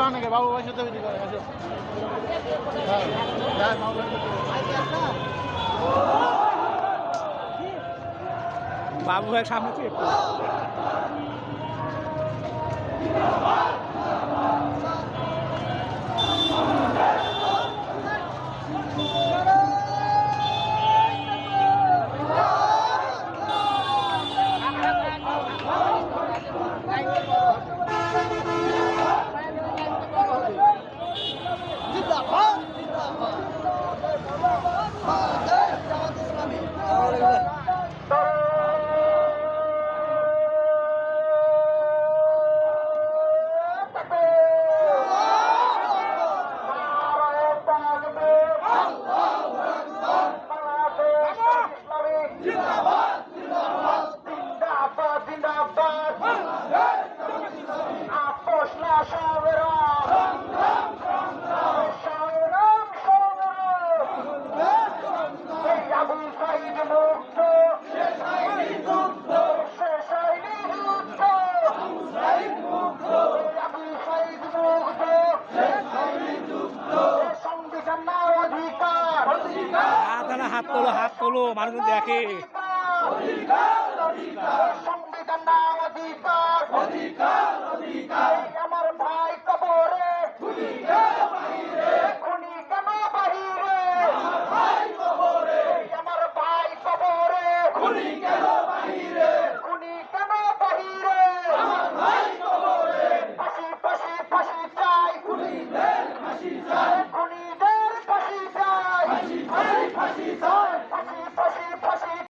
নাকি বাবু ভাই সাথে ভিডিও করে আসো বাবু ভাই সামনে থেকে একটু হাত তোলো হাত তোলো মানুষ দেখে আমার ভাই কবরে খুনি কেন বাহিরে আমার ভাই কবরে খুনি কেন